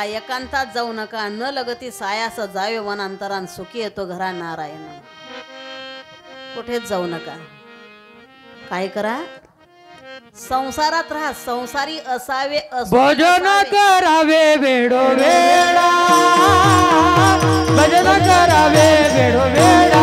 एकांतात जाऊ नका न लगती सायास जावे वनांतरान सुखी येतो घरा नारायण कुठेच जाऊ नका काय करा संसारात राहा संसारी असावे भजन करावे वेडो वेडा भजन करावे वेडो वेडा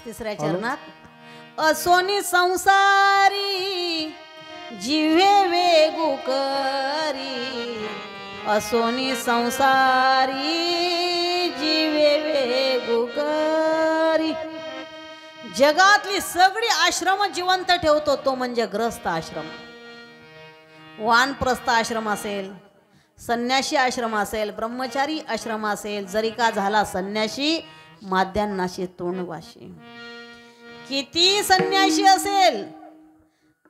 तिसऱ्या चरणात असोनी संसारी जिव्हे वेगू करी असोनी संसारी जिव्हे वेगू करी जगातली सगळी आश्रम जिवंत ठेवतो तो म्हणजे ग्रस्त आश्रम वानप्रस्थ आश्रम असेल संन्यासी आश्रम असेल ब्रह्मचारी आश्रम असेल जरी का झाला संन्यासी माद्यांनाशी तोंडवाशी किती संन्यासी असेल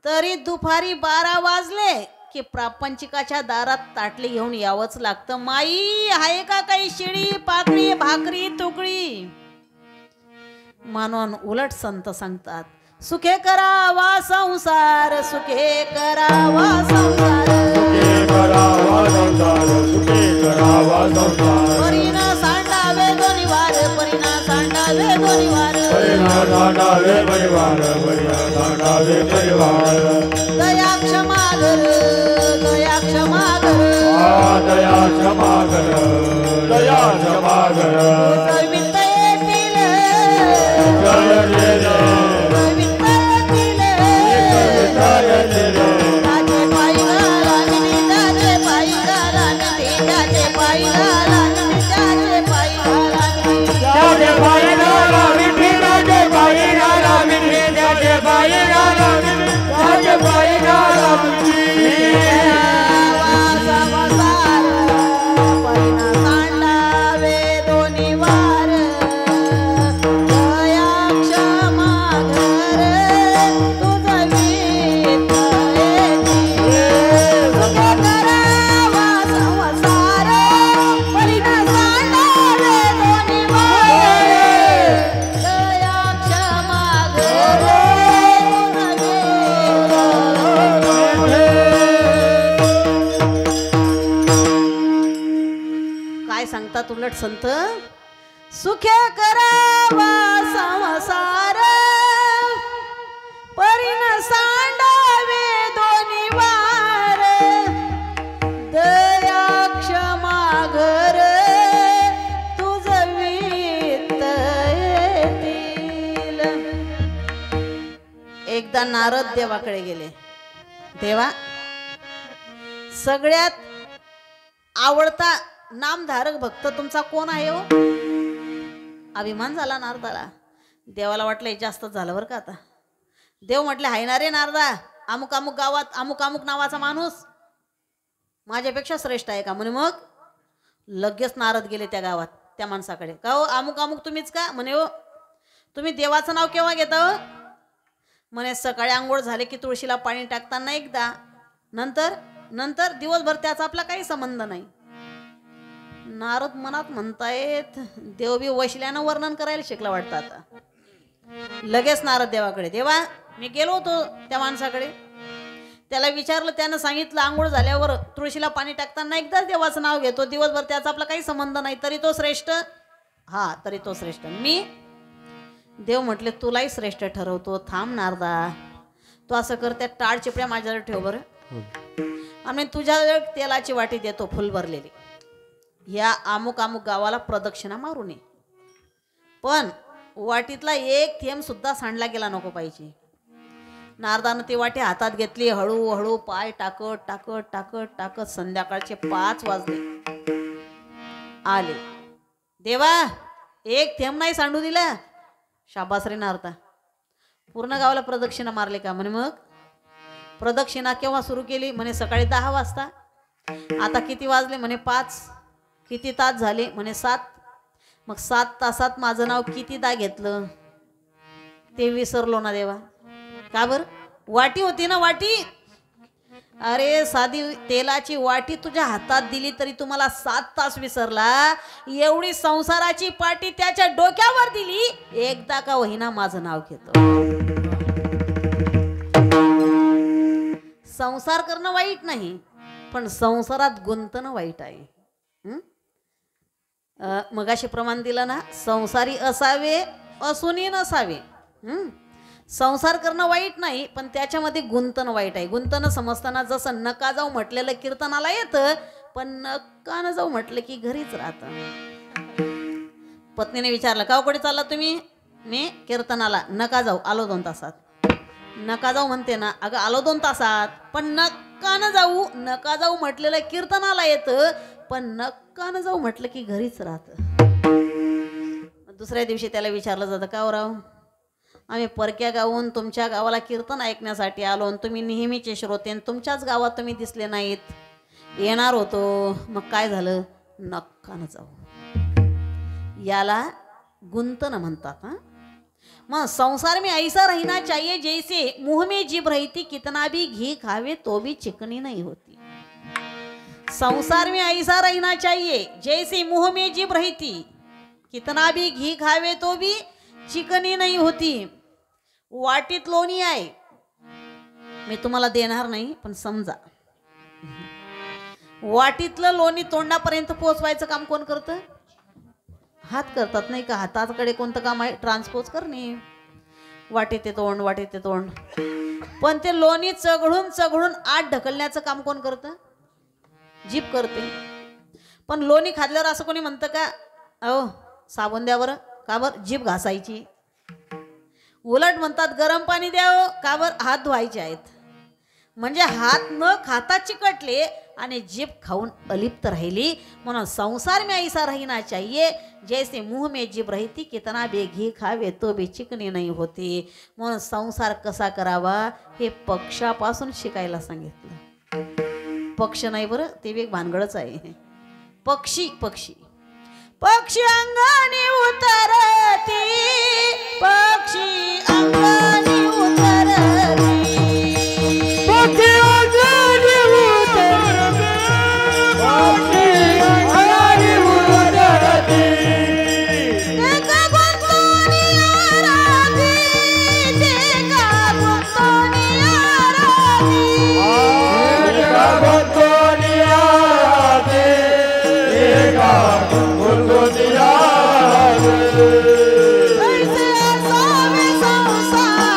तरी दुपारी 12 वाजले की प्रापंचिकाच्या दारात ताटली घेऊन यावंच लागतं माई आहे का काही शिडी पाकळी भाकरी तुकडी म्हणून उलट संत सांगतात सुखे करावा संसार सुखे करावा संसार सुखे करावा संसार सुखे करावा संसार परीना सांडावे दोन्ही वार परीना सांडावे दोन्ही वार परिणा सांडावे परिवार परिणा सांडावे परिवार दया क्षमा कर दया क्षमा कर दया क्षमा कर दया क्षमा कर वित्त येतील जय जय जय उलट संत सुखे करावा संसार परिण सांडावे दोन्ही वार दया क्षमा घर तुझ वित्त येतील. एकदा नारद देवाकडे गेले. देवा सगळ्यात आवडता नामधारक भक्त तुमचा कोण आहे हो? अभिमान झाला नारदाला. देवाला वाटलं जास्त झालं बरं का. आता देव म्हटले हाय ना रे नारदा अमुक अमुक गावात अमुक अमुक नावाचा माणूस माझ्यापेक्षा श्रेष्ठ आहे का? म्हणे मग लगेच नारद गेले त्या गावात त्या माणसाकडे. का हो अमुक अमुक तुम्हीच का? म्हणे हो. तुम्ही देवाचं नाव केव्हा घेता हो? म्हणे सकाळी आंघोळ झाले की तुळशीला पाणी टाकताना एकदा, नंतर नंतर दिवसभर त्याचा आपला काही संबंध नाही. नारद मनात म्हणतायत देव बी वैशिल्यानं वर्णन करायला शिकला वाटतं आता. लगेच नारद देवाकडे, देवा मी गेलो होतो त्या माणसाकडे, त्याला विचारलं, त्यानं सांगितलं आंघोळ झाल्यावर तुळशीला पाणी टाकताना एकदाच देवाचं नाव घेतो, दिवसभर त्याचा आपला काही संबंध नाही, तरी तो श्रेष्ठ? हा तरी तो श्रेष्ठ. मी? देव म्हटले तुलाही श्रेष्ठ ठरवतो. थांब नारदा, तू असं कर, त्या टाळ चिपड्या माझ्यावर ठेव बरं, आणि तुझ्या तेलाची वाटी देतो फुल भरलेली, या अमुक अमुक गावाला प्रदक्षिणा मारून ये, पण वाटीतला एक थेंब सुद्धा सांडला गेला नको पाहिजे. नारदानं ती वाटी हातात घेतली, हळूहळू पाय टाकत टाकत टाकत टाकत संध्याकाळचे 5 वाजले. आले, देवा एक थेंब नाही सांडू दिला. शाबास रे नारदा, पूर्ण गावाला प्रदक्षिणा मारले का? म्हणे मग प्रदक्षिणा केव्हा सुरू केली? म्हणे सकाळी 10 वाजता. आता किती वाजले? म्हणे 5. किती तास झाले? म्हणे 7. मग 7 तासात माझं नाव कितीदा घेतलं ते विसरलो ना देवा. का बर? वाटी होती ना वाटी. अरे साधी तेलाची वाटी तुझ्या हातात दिली तरी तुम्हाला 7 तास विसरला. एवढी संसाराची पाटी त्याच्या डोक्यावर दिली, एकदा का होईना माझं नाव घेतो. संसार करणं वाईट नाही, पण संसारात गुंतणं वाईट आहे. मगाशी प्रमाण दिलं ना, संसारी असावे असूनही नसावे. संसार करणं वाईट नाही, पण त्याच्यामध्ये गुंतणं वाईट आहे. गुंतणं समजताना जसं नका जाऊ म्हटलेलं कीर्तनाला येतं, पण नका न जाऊ म्हटलं की घरीच राहतं. पत्नीने विचारलं, का कुठे चालला तुम्ही? मी कीर्तनाला. नका जाऊ, आलो 2 तासात. नका जाऊ म्हणते ना, अगं आलो 2 तासात, पण नका न जाऊ. नका जाऊ म्हटलेलं कीर्तनाला येतं, पण नका न जाऊ म्हटलं की घरीच राहतं. दुसऱ्या दिवशी त्याला विचारलं जातं, का हो राव, आम्ही परक्या गावून तुमच्या गावाला कीर्तन ऐकण्यासाठी आलो, आणि तुम्ही नेहमीचे श्रोते, आणि तुमच्याच गावात तुम्ही दिसले नाहीत. येणार होतो, मग काय झालं? नका न जाऊ. याला गुंतन म्हणतात. मग संसार में ऐसा रहना चाहिए जैसे मुंह में जीभ रहती, कितना भी घी खावे तो भी चिकनी नहीं होती. संसार में ऐसा रहना चाहिए जैसे मुंह में जीभ रहती, कितना भी घी खावे तो भी चिकनी नहीं होती. वाटीत लोणी आहे, मी तुम्हाला देणार नाही, पण समजा वाटीतलं लोणी तोंडापर्यंत पोहोचवायचं काम कोण करतं? हात करतात नाही का? हाताकडे कोणतं काम आहे? ट्रान्सपोज करणे. वाटी ते तोंड, वाटी ते तोंड. पण ते लोणी चघळून चघळून आत ढकलण्याचं काम कोण करतं? जीभ करते. पण लोणी खाल्ल्यावर असं कोणी म्हणतं का, अहो साबण द्या बरं? का बरं? जीभ घासायची. उलट म्हणतात गरम पाणी द्यावं. का बरं? हात धुवायचे आहेत. म्हणजे हात न खाता चिकटले आणि जीभ खाऊन अलिप्त राहिली. म्हणून संसार में ऐसा रहना चाहिए जैसे मुंह में जीभ रहती, कितना भी घी खावे तो भी चिकनी नहीं होती. म्हणून संसार कसा करावा हे पक्षापासून शिकायला सांगितलं. पक्ष नाही बरं, ते एक भानगडच आहे. पक्षी पक्षी पक्षी अंगाने उतरती, पक्षी अंगाने उतरती, पक्षी अंगाने उतरती, पक्षी अंगाने उतरती, एका गुंतोनी आराधी, एका गुंतोनी आराधी, एका गुंतोनी आराधी, एका गुंतोनी आराधी. ऐसे असावे संसार,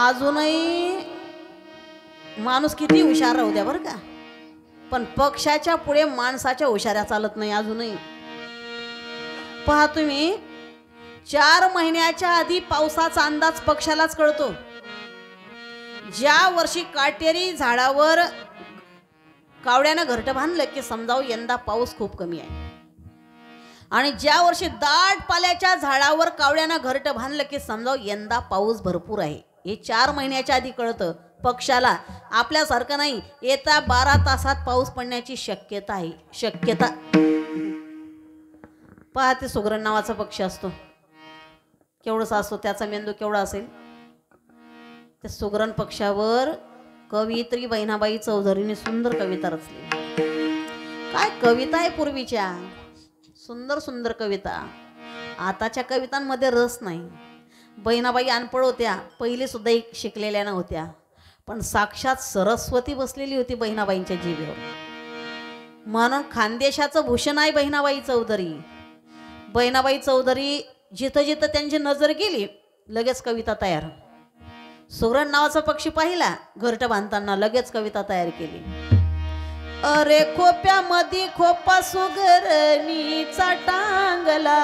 अजूनही माणूस किती हुशार राहू द्या बरं का, पण पक्षाच्या पुढे माणसाच्या हुशाऱ्या चालत नाही अजूनही. पहा तुम्ही, 4 महिन्याच्या आधी पावसाचा अंदाज पक्षालाच कळतो. ज्या वर्षी काटेरी झाडावर कावड्यानं घरटं बांधलं की समजावं यंदा पाऊस खूप कमी आहे. आणि ज्या वर्षी दाट पाल्याच्या झाडावर कावड्यानं घरटं बांधलं की समजावं यंदा पाऊस भरपूर आहे. हे 4 महिन्याच्या आधी कळतं पक्षाला. आपल्यासारखं नाही, येत्या 12 तासात पाऊस पडण्याची शक्यता आहे. शक्यता. पहा, ते सुगरण नावाचा पक्षी असतो, केवढासा असतो, त्याचा मेंदू केवढा असेल. त्या सुगरण पक्षावर कवयित्री बहिणाबाई चौधरीने सुंदर कविता रचली. काय कविता आहे पूर्वीच्या, सुंदर सुंदर कविता. आताच्या कवितांमध्ये रस नाही. बहिणाबाई अनपढ होत्या, पहिले सुद्धा शिकलेल्या नव्हत्या, पण साक्षात सरस्वती बसलेली होती बहिणाबाईंच्या जीभेवर. म्हणून खानदेशाचं भूषण आहे बहिणाबाई चौधरी. बहिणाबाई चौधरी जिथं जिथं त्यांची नजर गेली लगेच कविता तयार. सुगरण नावाचा पक्षी पाहिला, घरटं बांधताना लगेच कविता तयार केली. अरे खोप्यामध्ये खोपा सुगरणीचा टांगला,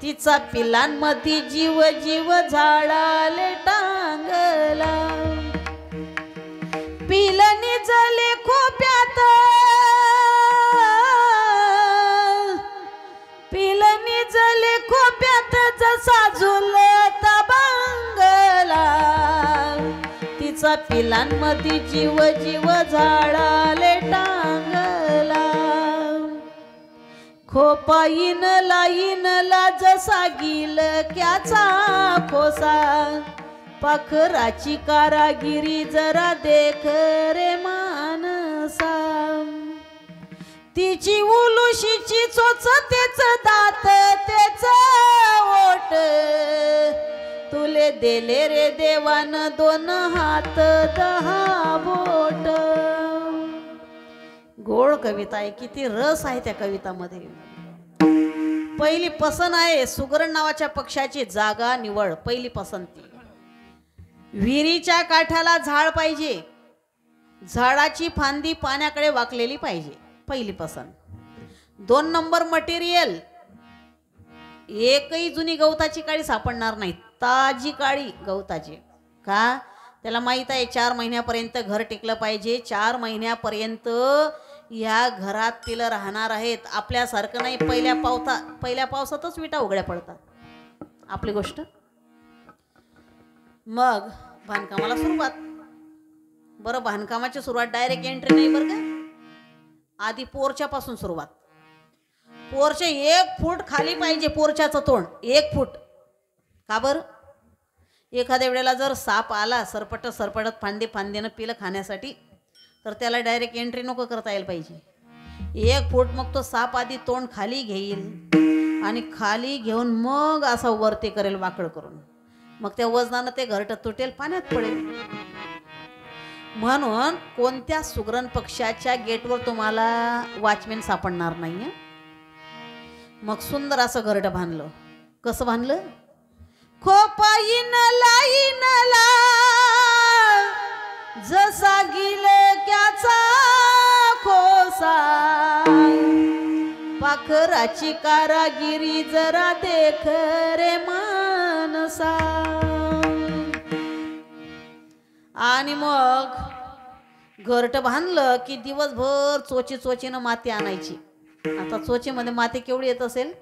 तिचा पिलांमध्ये जीव जीव झाडाले टांगला. पिलनी जले खोप्यात, पिलनी जले खोप्यात, जसा झुलता बांगला, तिचा पिलांमध्ये जीव जीव झाडाले टांगला. खोपा इनला जसा गिलक्याचा खोसा, पाखराची कारागिरी जरा देख रे मानसा. तिची उलुशीची चोच, तेच दात तेच ओठ, तुले देले रे देवान 2 हात 10 बोट. गोड कविता आहे, किती रस आहे त्या कवितामध्ये. पहिली पसंत आहे सुगरण नावाच्या पक्षाची जागा निवड. पहिली पसंती, विहिरीच्या काठाला झाड पाहिजे, झाडाची फांदी पाण्याकडे वाकलेली पाहिजे. पहिली पसंत. 2 नंबर मटेरियल, एकही जुनी गवताची काळी सापडणार नाही, ताजी काळी गवताची. का? त्याला माहित आहे 4 महिन्यापर्यंत घर टिकलं पाहिजे. 4 महिन्यापर्यंत या घरात तिला राहणार आहेत. आपल्यासारखं नाही, पहिल्या पावसातच विटा उघड्या पडतात. आपली गोष्ट. मग बांधकामाला सुरुवात. बरं, बांधकामाची सुरुवात डायरेक्ट एंट्री नाही बरं का, आधी पोरच्या पासून सुरुवात. पोरचे 1 फूट खाली पाहिजे, पोरच्याचं तोंड 1 फूट. का बरं? एखाद्या वेळेला जर साप आला सरपटत फांदीनं पिलं खाण्यासाठी, तर त्याला डायरेक्ट एंट्री नको करता यायला पाहिजे. 1 फूट. मग तो साप आधी तोंड खाली घेईल आणि खाली घेऊन मग असा वरती करेल वाकड करून. मग त्या वजनानं ते घरटं तुटेल, पाण्यात पडेल. म्हणून कोणत्या सुगरण पक्षाच्या गेटवर तुम्हाला वॉचमॅन सापडणार नाही. मग सुंदर असं घरटं बांधलं. कसं बांधलं? खोपा इनला जसा गिलक्याचा खोसा, पाखराची कारागिरी जरा देख रे मानसा. आणि मग घरटं बांधलं की दिवसभर चोचीनं माती आणायची. आता चोचीमध्ये माती केवढी येत असेल?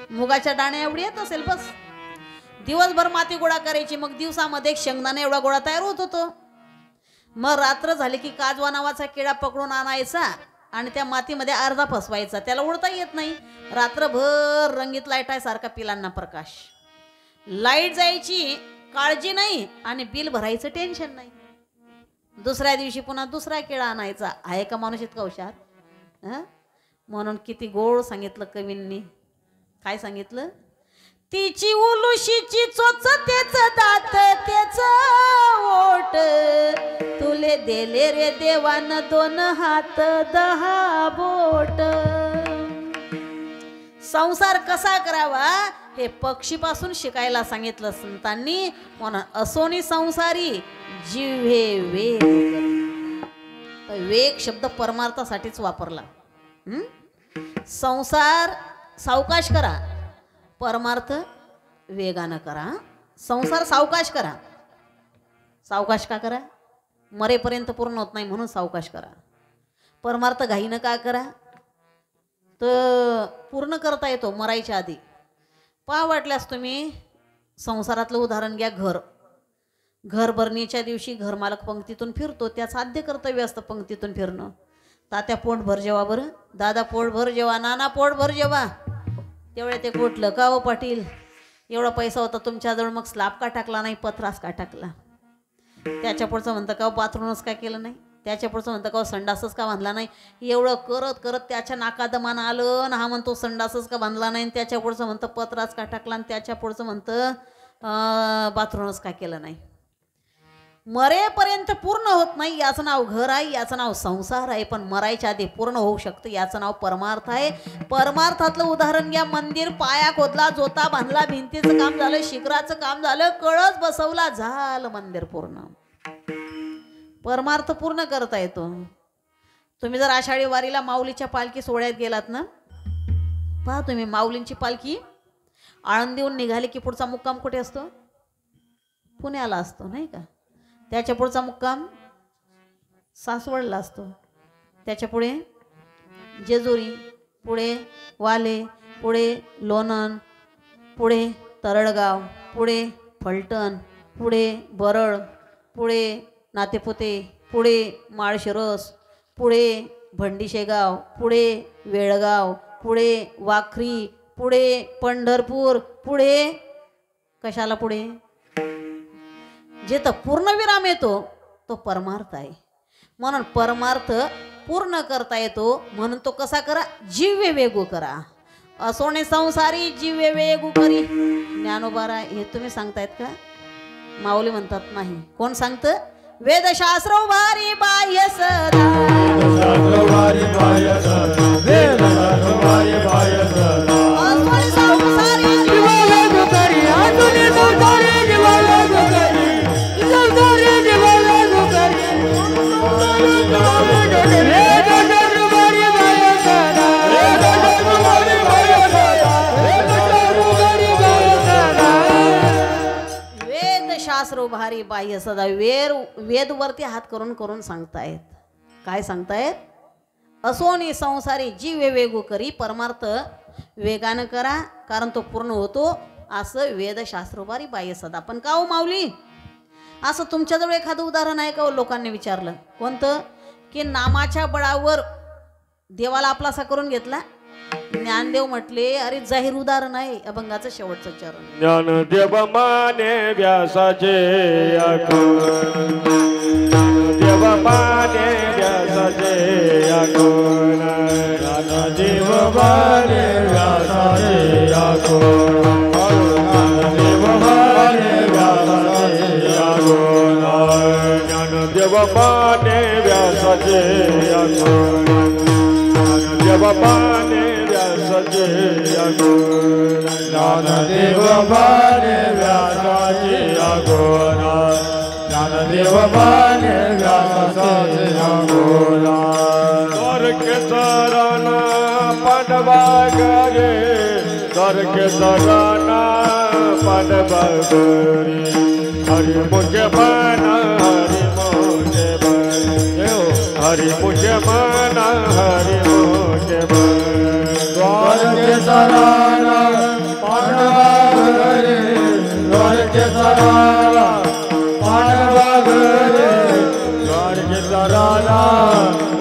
मुगाच्या दाण्या एवढी येत असेल बस. दिवसभर माती गोळा करायची. मग दिवसामध्ये शेंगदाणा एवढा गोळा तयार होत होतो. मग रात्र झाली की काजवा नावाचा किडा पकडून आणायचा आणि त्या मातीमध्ये अर्धा फसवायचा. त्याला उडता येत नाही. रात्रभर रंगीत लाईट आहे सारखा पिलांना प्रकाश. लाईट जायची काळजी नाही आणि बिल भरायचं टेन्शन नाही. दुसऱ्या दिवशी पुन्हा दुसरा किडा आणायचा. आहे का माणूस इतका हुशार? म्हणून किती गोड सांगितलं कवींनी. काय सांगितलं? तिची उलुशीची चोच, तेच दात तेच ओठ, तुले देले रे देवान 2 हात 10 बोट. संसार कसा करावा ते पक्षीपासून शिकायला सांगितलं संतांनी. म्हणून असोनी संसारी जिव्हे वेग करी. तर वेग शब्द परमार्थासाठीच वापरला. संसार सावकाश करा, परमार्थ वेगानं करा. संसार सावकाश करा. सावकाश का करा? मरेपर्यंत पूर्ण होत नाही म्हणून सावकाश करा. परमार्थ घाईनं का करा? तर पूर्ण करता येतो मरायच्या आधी. पहा वाटल्यास तुम्ही संसारातलं उदाहरण घ्या. घर भरणीच्या दिवशी घरमालक पंक्तीतून फिरतो, त्याचं आद्य कर्तव्य असतं पंक्तीतून फिरणं. तात्या पोटभर जेवा बरं, दादा पोटभर जेवा, नाना पोटभर जेवा. तेवढे ते कुठलं का हो पाटील, एवढा पैसा होता तुमच्याजवळ, मग स्लॅब का टाकला नाही, पत्रास का टाकला? त्याच्या पुढचं म्हणतं का बाथरूमच का केलं नाही, त्याच्या पुढचं म्हणतं का संडासच का बांधला नाही. एवढं करत करत त्याच्या नाकादमान आलं ना, हा म्हणतो संडासच का बांधला नाही. त्याच्या पुढचं म्हणतं पत्राच का टाकला, आणि त्याच्या पुढचं म्हणतं बाथरूमच का केलं नाही. मरेपर्यंत पूर्ण होत नाही याचं नाव घर आहे, याचं नाव संसार आहे. पण मरायच्या आधी पूर्ण होऊ शकतं याचं नाव परमार्थ आहे. परमार्थातलं उदाहरण घ्या. मंदिर पाया खोदला, जोता बांधला, भिंतीचं काम झालं, शिखराचं काम झालं, कळस बसवला, झालं मंदिर पूर्ण. परमार्थ पूर्ण करता येतो. तुम्ही जर आषाढी वारीला माऊलीच्या पालखी सोहळ्यात गेलात ना, पहा तुम्ही माऊलींची पालखी आळंदीहून निघाली की पुढचा मुक्काम कुठे असतो? पुण्याला असतो नाही का. त्याच्या पुढचा मुक्काम सासवडला असतो, त्याच्या पुढे जेजुरी, पुढे वाले, पुढे लोणंद, पुढे तरडगाव, पुढे फलटण, पुढे बरळ, पुढे नातेपुते, पुढे माळशिरस, पुढे भंडीशेगाव, पुढे वेळगाव, पुढे वाखरी, पुढे पंढरपूर, पुढे कशाला पुढे? जिथं पूर्णविराम येतो तो परमार्थ आहे. म्हणून परमार्थ पूर्ण करता येतो. म्हणून तो कसा करा? जिव्हे वेगू करा. असोने संसारी जिव्हे वेगू करी. ज्ञानोबारा हे तुम्ही सांगतायत का? माऊली म्हणतात नाही. कोण सांगतं? वेदशास्त्र भारी बाह्य सदा, असोने संसारी वेदशास्त्र भारी बाह्य सदा. वेदवरती हात करून करून सांगतायत. काय सांगतायत? असोनी संसारी जीवे वेगू करी. परमार्थ वेगानं करा, कारण तो पूर्ण होतो. असं वेदशास्त्र भारी बाह्य सदा. पण का हो माऊली, असं तुमच्याजवळ एखादं उदाहरण आहे का हो? लोकांनी विचारलं. कोणतं? की नामाच्या बळावर देवाला आपलासा करून घेतला. ज्ञानदेव म्हटले, अरे जाहीर उदाहरण आहे. अभंगाचं शेवटचं चरण. ज्ञानदेव माने व्यासाचे आकोन, ज्ञानदेव माने व्यासाचे आकोन, ज्ञानदेव माने व्यासाचे आकोन, ज्ञानदेव माने व्यासाचे आकोन, ज्ञानदेव माने व्यासाचे आकोन, ज्ञानदेव माने व्यासाचे आकोन, ज्ञानदेव माने व्यासाचे आकोन, ज्ञानदेव माने व्यासाचे आकोन. द्वारके सराना पांडवा गरे, द्वारके सराना पांडवा गरे, हरि मुझे माना हरि मुझे माना, हरि मुझे माना हरि मुझे माना. द्वारके सराना पांडवा गरे, द्वारके सराना पांडवा गरे, द्वारके सराना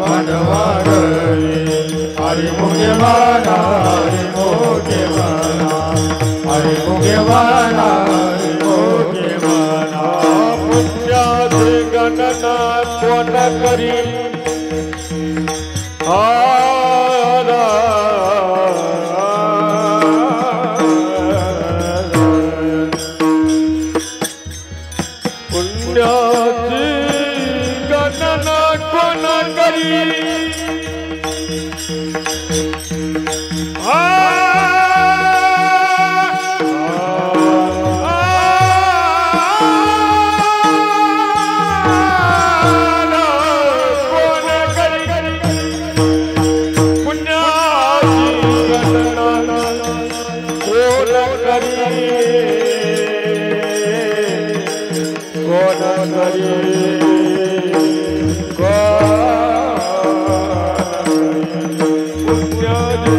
पांडवा गरे, हरि मुझे माना हरि मुझे माना, हरि मुझे माना हरि मुझे माना. पुण्याचे गणना कोण करी, पुण्याची गणना कोण करी, पुण्याची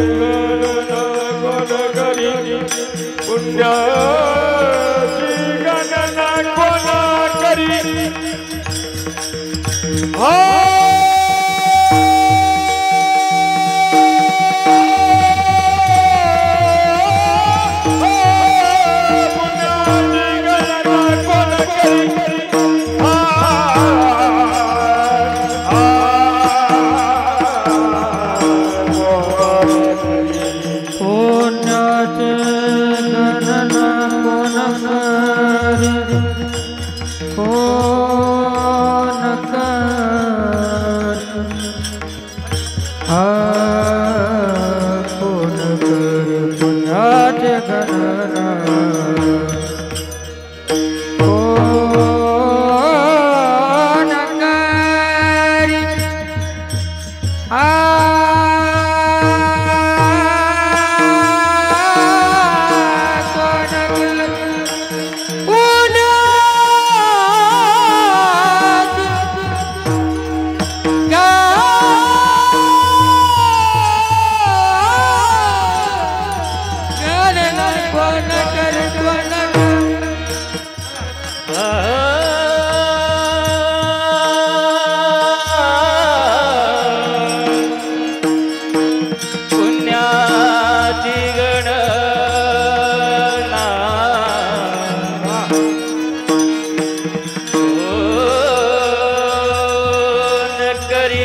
गणना कोण करी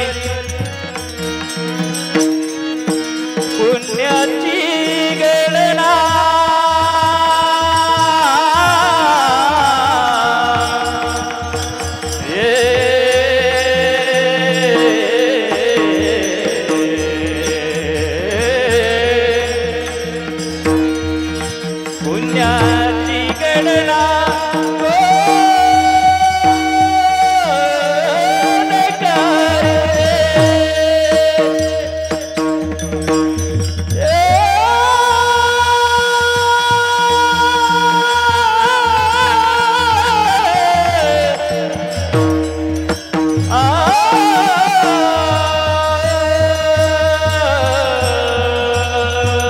पुण्याची गणना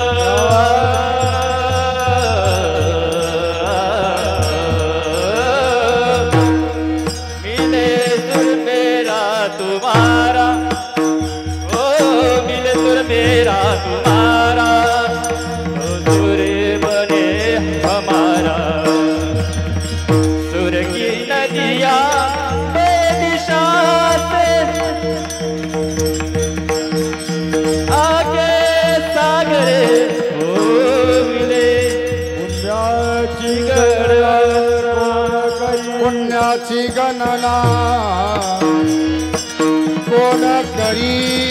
कोण करी पुण्याची गणना कोण करी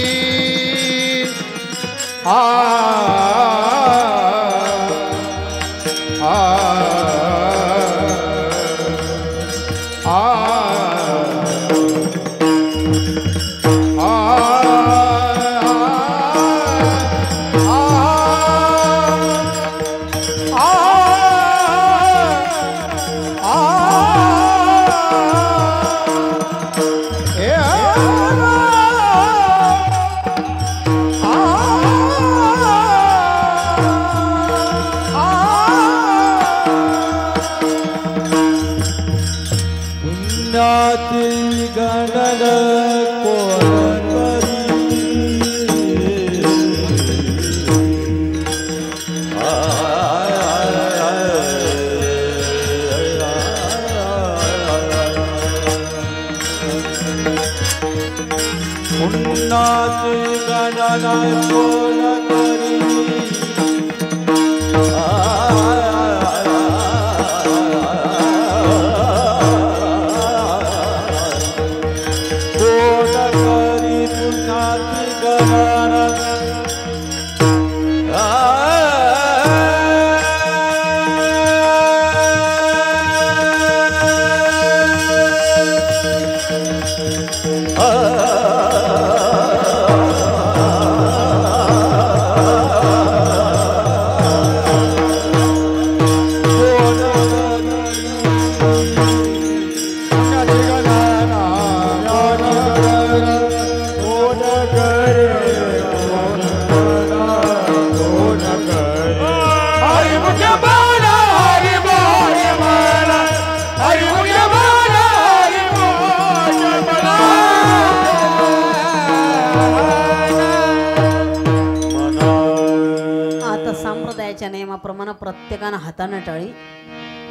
टाळ्याच्या नियमाप्रमाणे प्रत्येकानं हातानं टाळी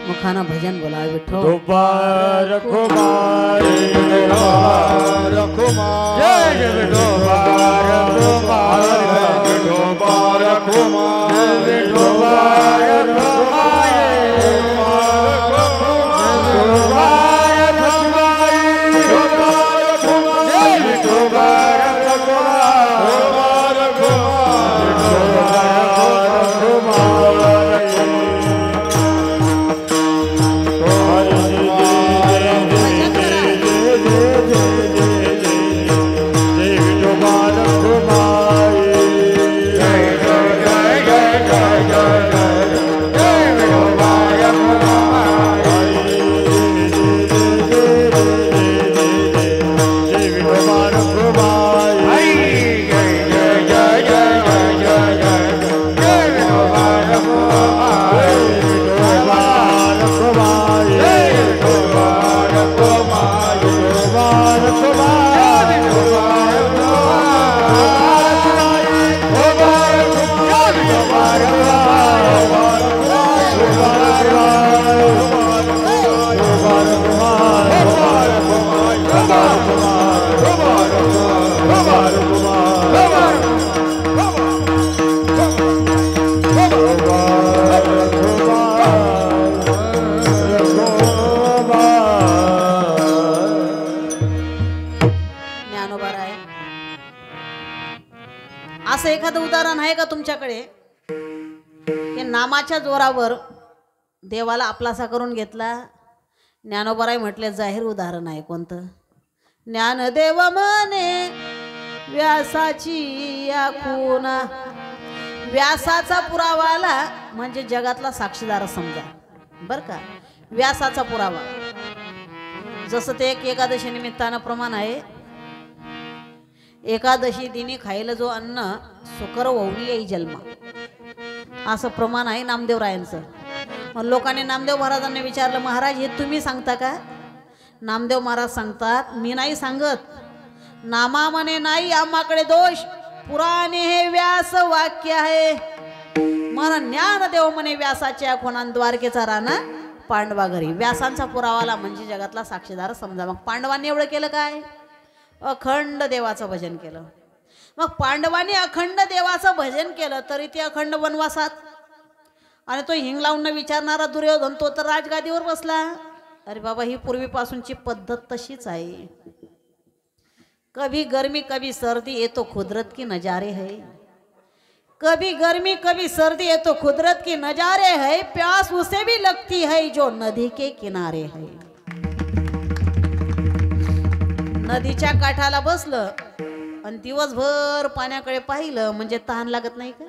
मुखानं भजन बोला विठ्ठल गोपाल कुमारी गोपाल कुमार जय गोपाल कुमार गोपाल कुमार गोपाल असं एखादं उदाहरण आहे का तुमच्याकडे की नामाच्या जोरावर देवाला आपलासा करून घेतला? ज्ञानोबाराय म्हटले जाहीर उदाहरण आहे. कोणतं? ज्ञानदेव म्हणे व्यासाची या खुना. व्यासाचा पुरावाला म्हणजे जगातला साक्षीदार समजा बर का. व्यासाचा पुरावा जसं ते एक एकादशी निमित्तानं प्रमाण आहे. एकादशी दिनी खायला जो अन्न सुकर वौनी येई जन्मा असं प्रमाण आहे नामदेवरायांचं. मग लोकांनी नामदेव महाराजांना विचारलं, महाराज हे तुम्ही सांगता का? नामदेव महाराज सांगतात, मी नाही सांगत. नामा म्हणे नाही आम्हाकडे दोष, पुराणे हे व्यास वाक्य आहे. मन ज्ञानदेव म्हणे व्यासाच्या खुणान द्वारकेचा राणा पांडवा घरी. व्यासांचा पुरावाला म्हणजे जगातला साक्षीदार समजा. मग पांडवांनी एवढं केलं काय? अखंड देवाचं भजन केलं. मग पांडवांनी अखंड देवाचं भजन केलं तरी ते अखंड वनवासात. आणि तो हिंग लावून विचारणारा दुर्योधन तो तर राजगादीवर बसला. अरे बाबा ही पूर्वीपासूनची पद्धत तशीच आहे. कभी गर्मी कभी सर्दी ये तो कुदरत की नजारे है. कभी गर्मी कभी सर्दी ये तो कुदरत की नजारे है. प्यास उसे भी लगती है जो नदी के किनारे है. नदीच्या काठाला बसलं आणि दिवसभर पाण्याकडे पाहिलं म्हणजे तहान लागत नाही का?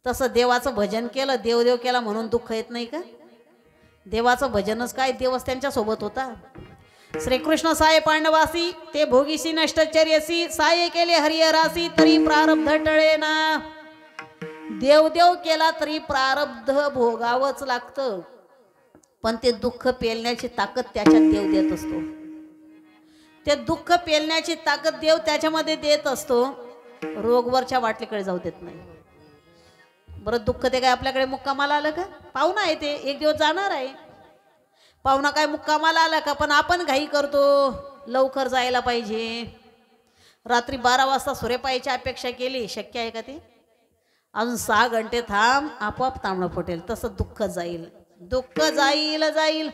तसं देवाचं भजन केलं, देवदेव केला म्हणून दुःख येत नाही का? देवाचं भजनच काय, देवच त्यांच्या सोबत होता. श्रीकृष्ण साये पांडवासी ते भोगीसी नष्टचर्यसी. साये केले हरिहरासी तरी प्रारब्ध टळे ना. देवदेव केला तरी प्रारब्ध भोगावंच लागतं. पण ते दुःख पेलण्याची ताकद त्याच्यात देव देत असतो. ते दुःख पेलण्याची ताकद देव त्याच्यामध्ये देत असतो. रोगवरच्या वाटलीकडे जाऊ देत नाही. बरं दुःख ते काय आपल्याकडे मुक्कामाला आलं का? पाहुणा आहे ते, एक दिवस जाणार आहे. पाहुणा काय मुक्कामाला आला का? पण आपण घाई करतो, लवकर जायला पाहिजे. रात्री 12 वाजता सूर्यपाईची अपेक्षा केली, शक्य आहे का ते? अजून 6 घंटे थांब, आपोआप तांबडं फुटेल. तसं दुःख जाईल, दुःख जाईल जाईल.